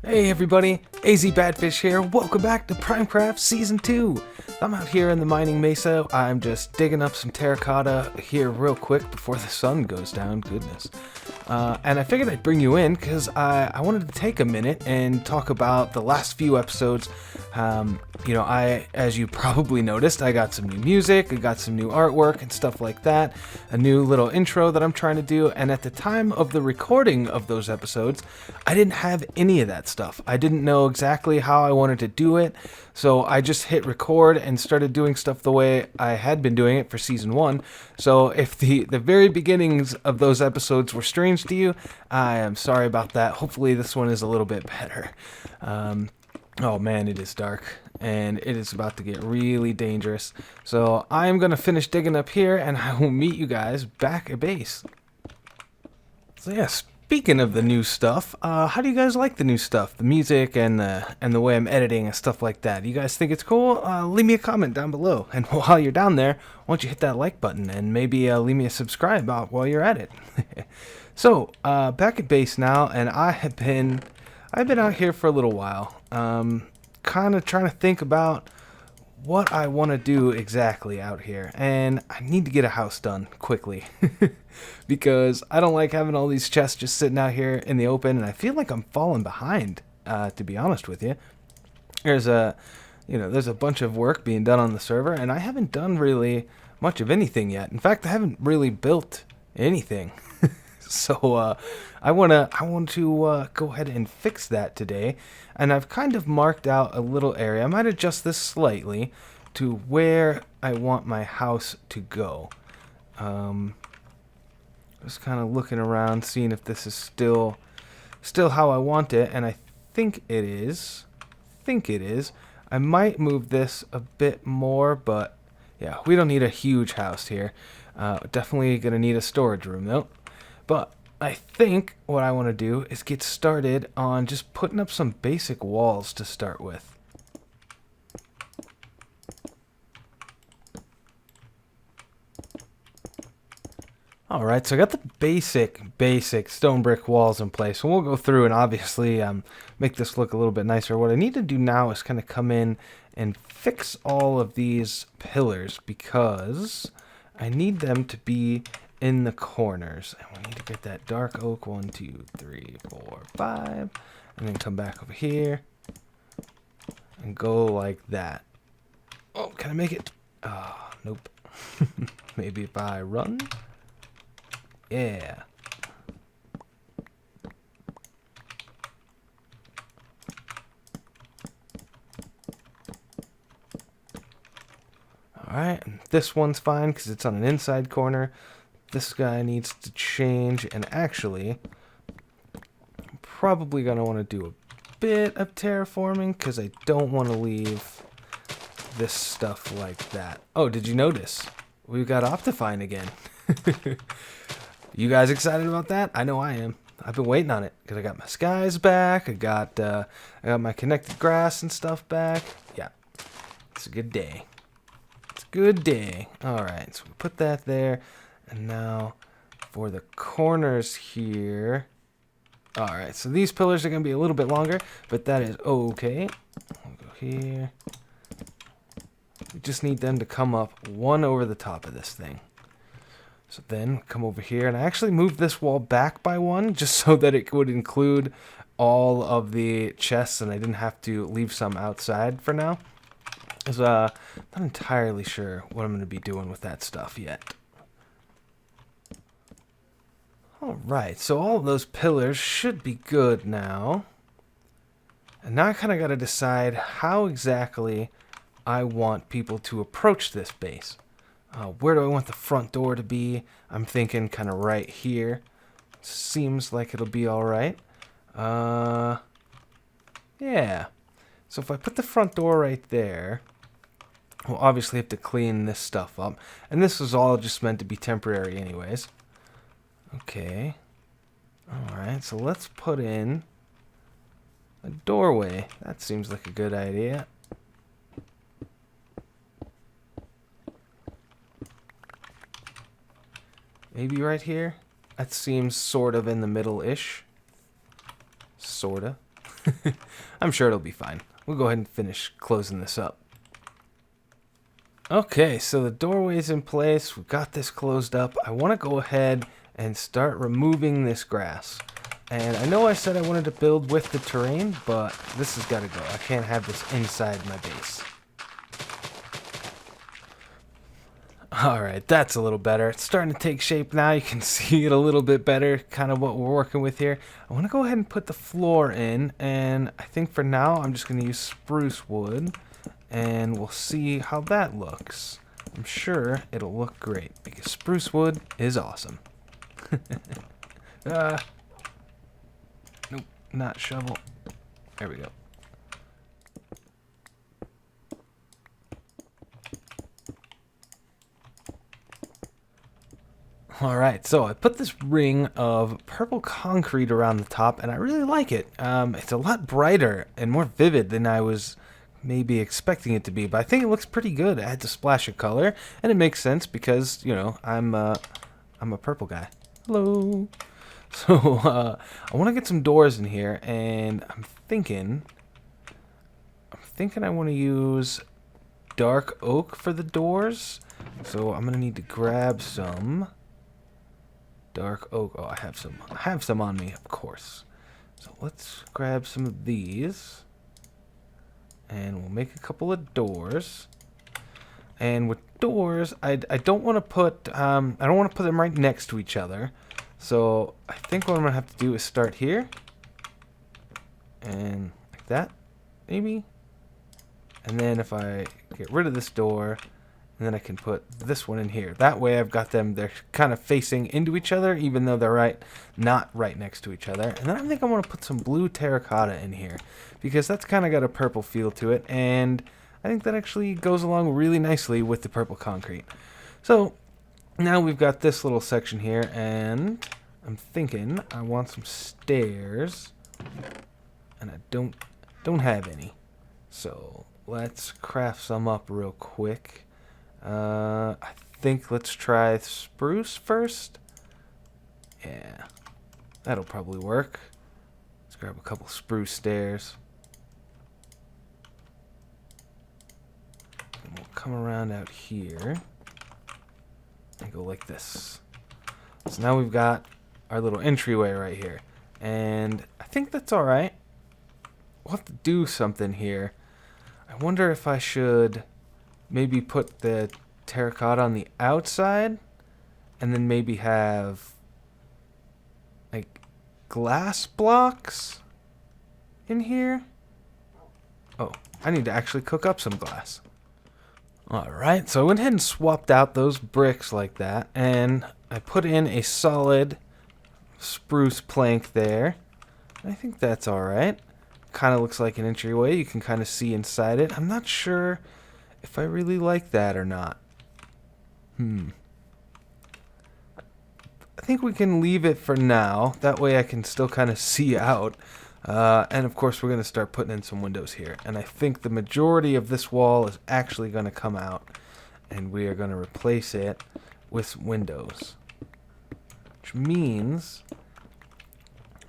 Hey everybody, AZ Badfish here. Welcome back to PrimeCraft Season 2. I'm out here in the mining mesa. I'm just digging up some terracotta here real quick before the sun goes down. Goodness. And I figured I'd bring you in because I wanted to take a minute and talk about the last few episodes. As you probably noticed, I got some new music, I got some new artwork and stuff like that, a new little intro that I'm trying to do, and at the time of the recording of those episodes, I didn't have any of that stuff. I didn't know exactly how I wanted to do it, so I just hit record and started doing stuff the way I had been doing it for Season 1. So if the very beginnings of those episodes were strange to you, I am sorry about that. Hopefully this one is a little bit better. Oh man, it is dark, and it is about to get really dangerous. So I'm going to finish digging up here, and I will meet you guys back at base. So yeah, speaking of the new stuff, how do you guys like the new stuff? The music and the way I'm editing and stuff like that. You guys think it's cool? Leave me a comment down below. And while you're down there, why don't you hit that like button and maybe leave me a subscribe while you're at it. So, back at base now, and I've been out here for a little while. Kind of trying to think about what I want to do exactly out here, and I need to get a house done quickly because I don't like having all these chests just sitting out here in the open, and I feel like I'm falling behind, to be honest with you. There's a bunch of work being done on the server, and I haven't done really much of anything yet. In fact, I haven't really built anything. So I want to go ahead and fix that today, and I've kind of marked out a little area. I might adjust this slightly to where I want my house to go. Just kind of looking around, seeing if this is still how I want it, and I think it is. I might move this a bit more, but yeah, we don't need a huge house here. Definitely gonna need a storage room though. But I think what I want to do is get started on just putting up some basic walls to start with. Alright, so I got the basic stone brick walls in place. So we'll go through and obviously make this look a little bit nicer. What I need to do now is kind of come in and fix all of these pillars because I need them to be in the corners, and we need to get that dark oak 1, 2, 3, 4, 5, and then come back over here and go like that. Oh, can I make it? Oh, nope. Maybe if I run. Yeah. Alright, and this one's fine because it's on an inside corner. This guy needs to change, and actually, I'm probably going to want to do a bit of terraforming because I don't want to leave this stuff like that. Oh, did you notice? We've got Optifine again. You guys excited about that? I know I am. I've been waiting on it because I got my skies back. I got my connected grass and stuff back. Yeah, it's a good day. It's a good day. All right, so we put that there. And now for the corners here. Alright, so these pillars are going to be a little bit longer, but that is okay. We'll go here. We just need them to come up one over the top of this thing. So then come over here, and I actually moved this wall back by one just so that it would include all of the chests and I didn't have to leave some outside for now. Because not entirely sure what I'm going to be doing with that stuff yet. Alright, so all of those pillars should be good now. And now I kind of got to decide how exactly I want people to approach this base. Where do I want the front door to be? I'm thinking kind of right here. Seems like it'll be alright. Yeah. So if I put the front door right there, we'll obviously have to clean this stuff up. And this is all just meant to be temporary anyways. Okay. Alright, so let's put in a doorway. That seems like a good idea. Maybe right here? That seems sort of in the middle-ish. Sorta. I'm sure it'll be fine. We'll go ahead and finish closing this up. Okay, so the doorway's in place. We've got this closed up. I want to go ahead and start removing this grass. And I know I said I wanted to build with the terrain, but this has got to go. I can't have this inside my base. Alright, that's a little better. It's starting to take shape now. You can see it a little bit better, kind of what we're working with here. I want to go ahead and put the floor in, and I think for now I'm just going to use spruce wood, and we'll see how that looks. I'm sure it'll look great, because spruce wood is awesome. Nope, not shovel. There we go. Alright, so I put this ring of purple concrete around the top, and I really like it. It's a lot brighter and more vivid than I was maybe expecting it to be, but I think it looks pretty good. It adds a splash of color, and it makes sense because, you know, I'm a purple guy. Hello! So, I want to get some doors in here, and I'm thinking I want to use dark oak for the doors. So I'm going to need to grab some dark oak. Oh, I have some on me, of course. So let's grab some of these, and we'll make a couple of doors. And with doors, I don't want to put them right next to each other. So I think what I'm gonna have to do is start here, and like that, maybe. And then if I get rid of this door, and then I can put this one in here. That way I've got them, they're kind of facing into each other, even though they're not right next to each other. And then I think I want to put some blue terracotta in here, because that's kind of got a purple feel to it, and I think that actually goes along really nicely with the purple concrete. So now we've got this little section here, and I'm thinking I want some stairs, and I don't have any. So let's craft some up real quick. I think let's try spruce first. Yeah, that'll probably work. Let's grab a couple spruce stairs. And we'll come around out here and go like this. So now we've got our little entryway right here. And I think that's alright. We'll have to do something here. I wonder if I should maybe put the terracotta on the outside, and then maybe have like glass blocks in here. Oh, I need to actually cook up some glass. Alright, so I went ahead and swapped out those bricks like that, and I put in a solid spruce plank there. I think that's alright. Kind of looks like an entryway. You can kind of see inside it. I'm not sure if I really like that or not. I think we can leave it for now. That way I can still kind of see out. And of course we're going to start putting in some windows here. And I think the majority of this wall is actually going to come out. And we are going to replace it with windows. Which means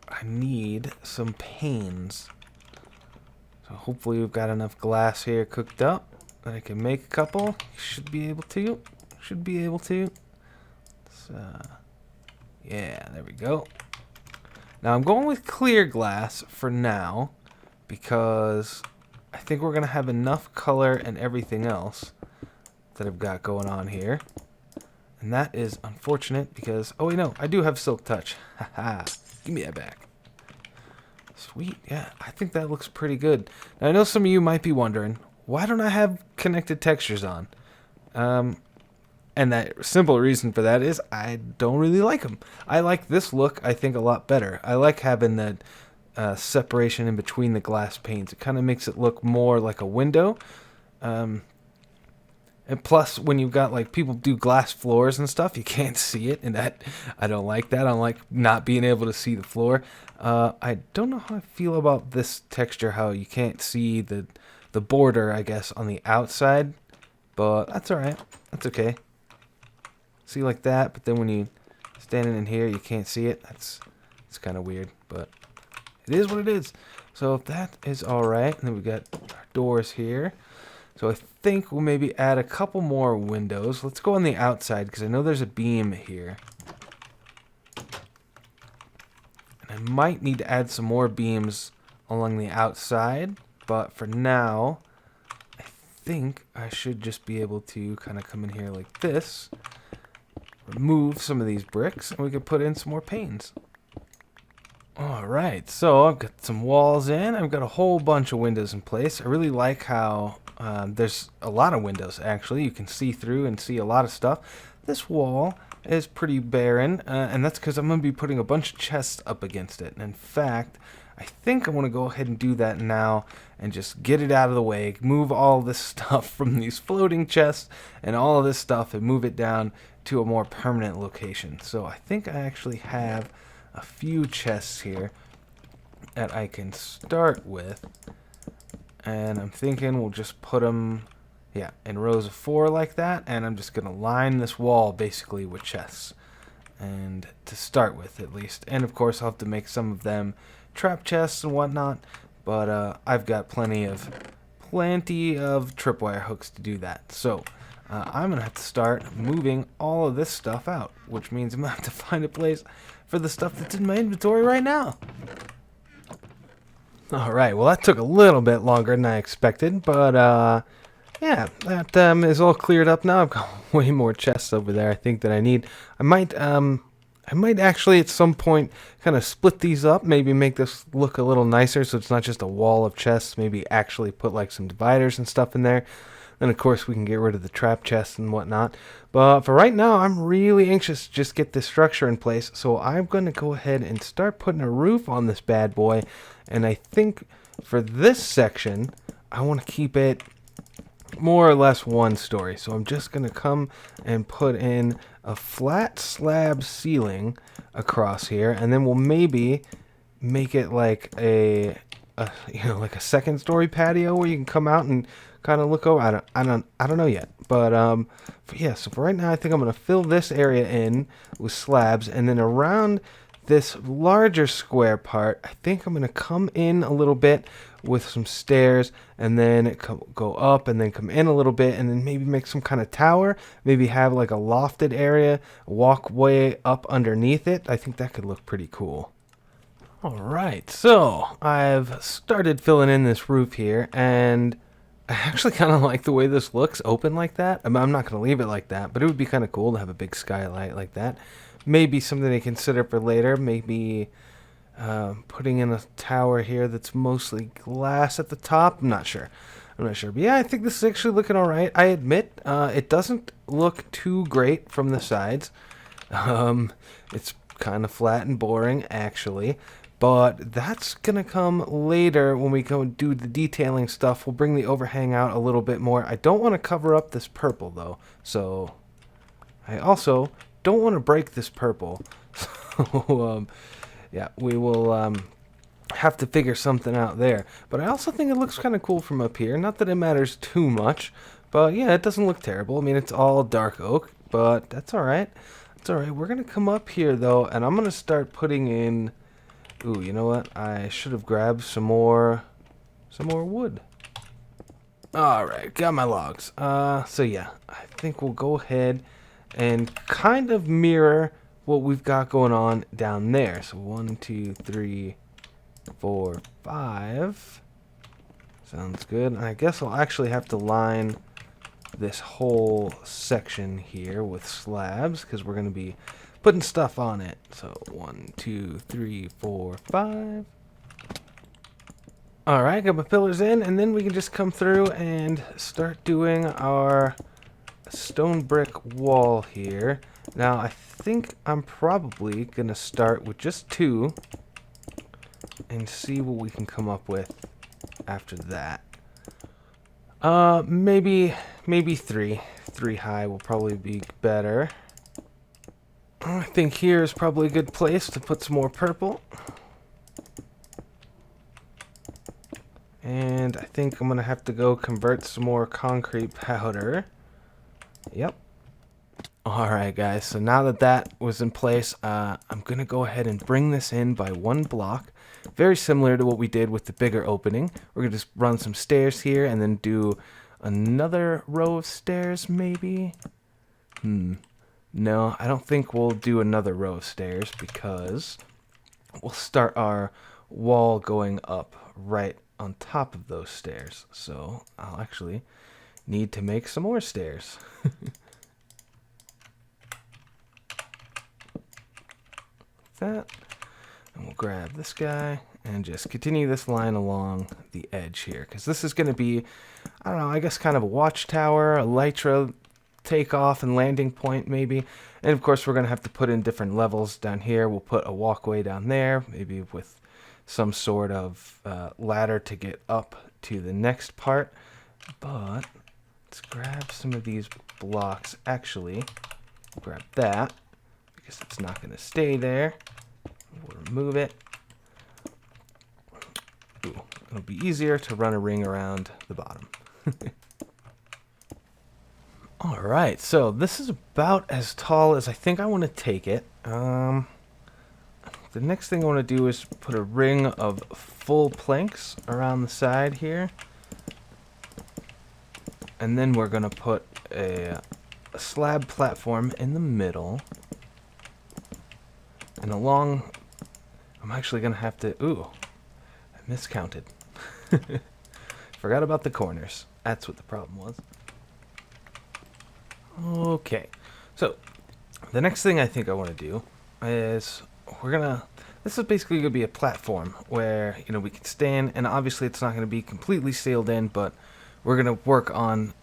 I need some panes. So hopefully we've got enough glass here cooked up that I can make a couple. Should be able to. Yeah, there we go. Now I'm going with clear glass for now, because I think we're going to have enough color and everything else that I've got going on here. And that is unfortunate because, oh wait, no, I do have silk touch. Haha, give me that back. Sweet, yeah, I think that looks pretty good. Now I know some of you might be wondering, why don't I have connected textures on? And that simple reason for that is I don't really like them. I like this look, I think, a lot better. I like having the separation in between the glass panes. It kind of makes it look more like a window. And plus, when you've got, like, people do glass floors and stuff, you can't see it, and that I don't like that. I don't like not being able to see the floor. I don't know how I feel about this texture, how you can't see the border, I guess, on the outside, but that's alright. That's okay. See, like that, but then when you standing in here, you can't see it. It's kind of weird, but it is what it is. So if that is alright, and then we got our doors here. So I think we'll maybe add a couple more windows. Let's go on the outside, because I know there's a beam here. And I might need to add some more beams along the outside, but for now, I think I should just be able to kind of come in here like this, remove some of these bricks, and we can put in some more panes. Alright, so I've got some walls in. I've got a whole bunch of windows in place. I really like how there's a lot of windows, actually. You can see through and see a lot of stuff. This wall is pretty barren, and that's because I'm going to be putting a bunch of chests up against it. And in fact, I think I want to go ahead and do that now and just get it out of the way, move all this stuff from these floating chests and all of this stuff and move it down to a more permanent location. So I think I actually have a few chests here that I can start with, and I'm thinking we'll just put them, yeah, in rows of 4 like that, and I'm just gonna line this wall basically with chests, and to start with at least. And of course I'll have to make some of them trap chests and whatnot, but I've got plenty of tripwire hooks to do that. So I'm gonna have to start moving all of this stuff out, which means I'm gonna have to find a place for the stuff that's in my inventory right now. Alright, well that took a little bit longer than I expected, but yeah, that is all cleared up now. I've got way more chests over there I think that I need. I might actually at some point kind of split these up, maybe make this look a little nicer so it's not just a wall of chests, maybe actually put like some dividers and stuff in there. Then, of course, we can get rid of the trap chests and whatnot. But for right now, I'm really anxious to just get this structure in place. So I'm going to go ahead and start putting a roof on this bad boy. And I think for this section, I want to keep it more or less one story. So I'm just going to come and put in a flat slab ceiling across here. And then we'll maybe make it like a like a second story patio where you can come out and kind of look over. I don't know yet, but yeah. So for right now, I think I'm gonna fill this area in with slabs, and then around this larger square part, I think I'm gonna come in a little bit with some stairs, and then go up, and then come in a little bit, and then maybe make some kind of tower. Maybe have like a lofted area, walkway up underneath it. I think that could look pretty cool. Alright, so I've started filling in this roof here, and I actually kind of like the way this looks open like that. I'm not going to leave it like that, but it would be kind of cool to have a big skylight like that. Maybe something to consider for later. Maybe putting in a tower here that's mostly glass at the top. I'm not sure. But yeah, I think this is actually looking alright. I admit it doesn't look too great from the sides. It's kind of flat and boring, actually. But that's going to come later when we go and do the detailing stuff. We'll bring the overhang out a little bit more. I don't want to cover up this purple, though. So I also don't want to break this purple. So, yeah, we will have to figure something out there. But I also think it looks kind of cool from up here. Not that it matters too much. But, yeah, it doesn't look terrible. I mean, it's all dark oak. But that's all right. It's all right. We're going to come up here, though, and I'm going to start putting in... Ooh, you know what? I should have grabbed some more wood. Alright, got my logs. So yeah, I think we'll go ahead and kind of mirror what we've got going on down there. So 1, 2, 3, 4, 5. Sounds good. I guess I'll actually have to line this whole section here with slabs, because we're going to be putting stuff on it. So 1, 2, 3, 4, 5. Alright, got my pillars in, and then we can just come through and start doing our stone brick wall here. Now, I think I'm probably going to start with just 2 and see what we can come up with after that. Maybe 3. 3 high will probably be better. I think here is probably a good place to put some more purple. And I think I'm going to have to go convert some more concrete powder. Yep. Alright guys, so now that that was in place, I'm going to go ahead and bring this in by one block. Very similar to what we did with the bigger opening. We're going to just run some stairs here and then do another row of stairs maybe? No, I don't think we'll do another row of stairs because we'll start our wall going up right on top of those stairs. So I'll actually need to make some more stairs. That, and we'll grab this guy and just continue this line along the edge here, because this is going to be, I don't know, I guess kind of a watchtower, a Elytra takeoff and landing point maybe. And of course we're going to have to put in different levels down here. We'll put a walkway down there, maybe with some sort of ladder to get up to the next part. But let's grab some of these blocks. Actually, grab that, because it's not going to stay there. We'll remove it. Ooh, it'll be easier to run a ring around the bottom. Alright, so this is about as tall as I think I want to take it. The next thing I want to do is put a ring of full planks around the side here. And then we're going to put a slab platform in the middle. And along, I'm actually going to have to, I miscounted. Forgot about the corners. That's what the problem was. Okay, so the next thing I think I want to do is this is basically going to be a platform where, we can stand, and obviously it's not going to be completely sealed in, but we're going to work on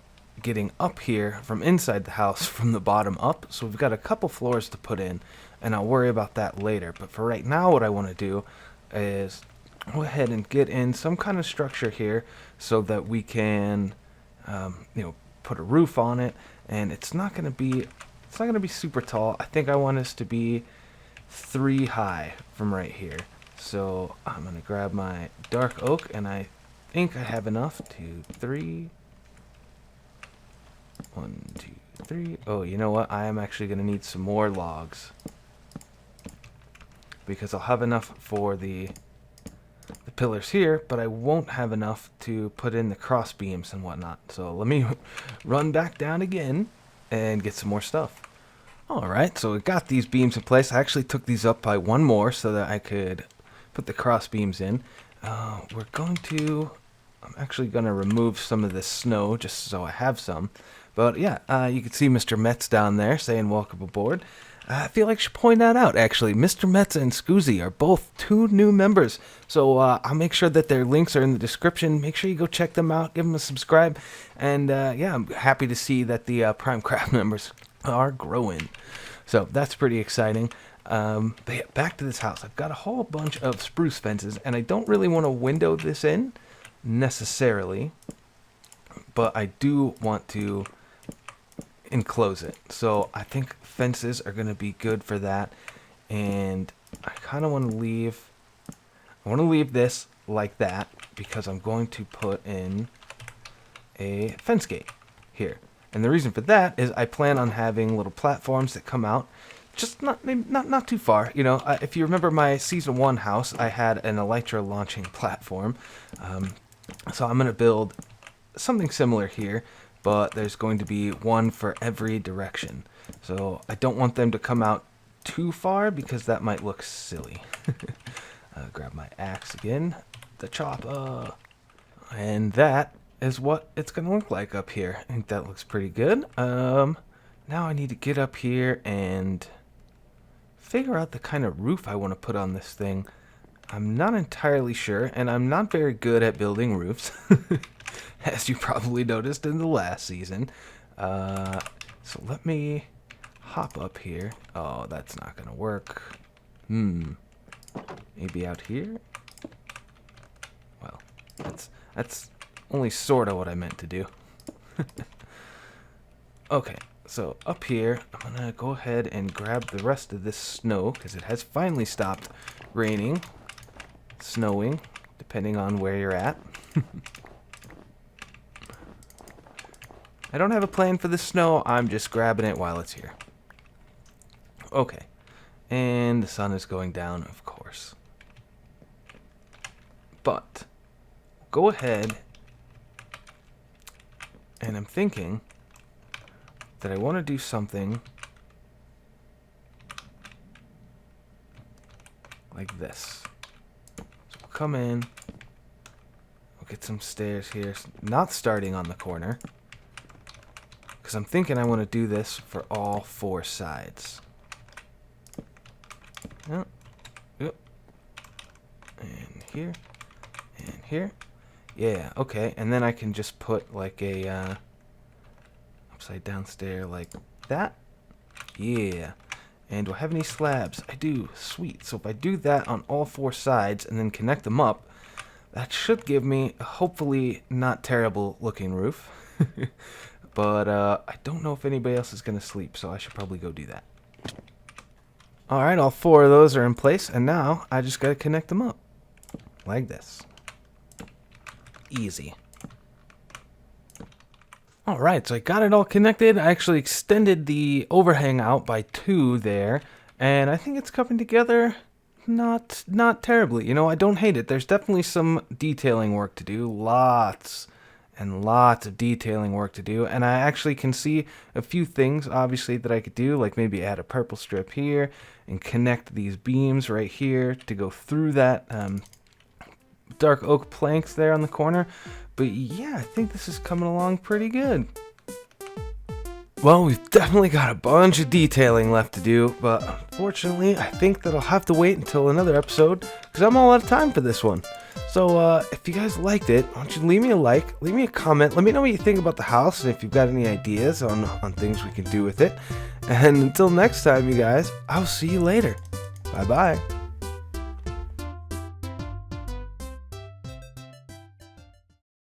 getting up here from inside the house from the bottom up. So we've got a couple floors to put in, and I'll worry about that later. But for right now, what I want to do is go ahead and get in some kind of structure here so that we can, put a roof on it. And it's not going to be super tall. I think I want us to be 3 high from right here. So I'm going to grab my dark oak, and I think I have enough. 2, 3. 1, 2, 3. Oh, you know what? I am actually going to need some more logs, because I'll have enough for the pillars here, but I won't have enough to put in the cross beams and whatnot. So let me run back down again and get some more stuff. Alright, so we got these beams in place. I actually took these up by one more so that I could put the cross beams in. I'm actually going to remove some of this snow just so I have some. But yeah, you can see Mr. Metz down there saying welcome aboard. I feel like I should point that out, actually. Mr. Metz and Skoozi are both 2 new members. So I'll make sure that their links are in the description. Make sure you go check them out. Give them a subscribe. And yeah, I'm happy to see that the PrimeCraft members are growing. So that's pretty exciting. But yeah, back to this house. I've got a whole bunch of spruce fences, and I don't really want to window this in necessarily. But I do want to enclose it. So I think fences are going to be good for that. And I kind of want to leave this like that, because I'm going to put in a fence gate here. And the reason for that is I plan on having little platforms that come out just not too far. If you remember my season 1 house, I had an Elytra launching platform. So I'm going to build something similar here, but there's going to be one for every direction. So I don't want them to come out too far, because that might look silly. Grab my axe again, the chopper, and that is what it's going to look like up here. I think that looks pretty good. Now I need to get up here and figure out the kind of roof I want to put on this thing. I'm not entirely sure, and I'm not very good at building roofs, as you probably noticed in the last season. So let me hop up here. Oh, that's not going to work. Maybe out here? Well, that's only sort of what I meant to do. Okay, so up here, I'm going to go ahead and grab the rest of this snow, because it has finally stopped raining, snowing, depending on where you're at. I don't have a plan for the snow, I'm just grabbing it while it's here. Okay. And the sun is going down, of course. But go ahead, and I'm thinking that I want to do something like this. So we'll come in, we'll get some stairs here, not starting on the corner, because I'm thinking I want to do this for all 4 sides. Yep. Yep. And here. And here. Yeah, okay. And then I can just put like a upside down stair like that. Yeah. And do I have any slabs? I do. Sweet. So if I do that on all 4 sides and then connect them up, that should give me a hopefully not terrible looking roof. But I don't know if anybody else is going to sleep, so I should probably go do that. Alright, all 4 of those are in place, and now I just got to connect them up. Like this. Easy. Alright, so I got it all connected. I actually extended the overhang out by 2 there, and I think it's coming together not terribly. You know, I don't hate it. There's definitely some detailing work to do. Lots and lots of detailing work to do, and I actually can see a few things obviously that I could do, like maybe add a purple strip here and connect these beams right here to go through that dark oak planks there on the corner. But yeah, I think this is coming along pretty good. Well, we've definitely got a bunch of detailing left to do, but unfortunately I think that I'll have to wait until another episode because I'm all out of time for this one. So if you guys liked it, why don't you leave me a like, leave me a comment, let me know what you think about the house and if you've got any ideas on things we can do with it. And until next time, you guys, I'll see you later. Bye-bye.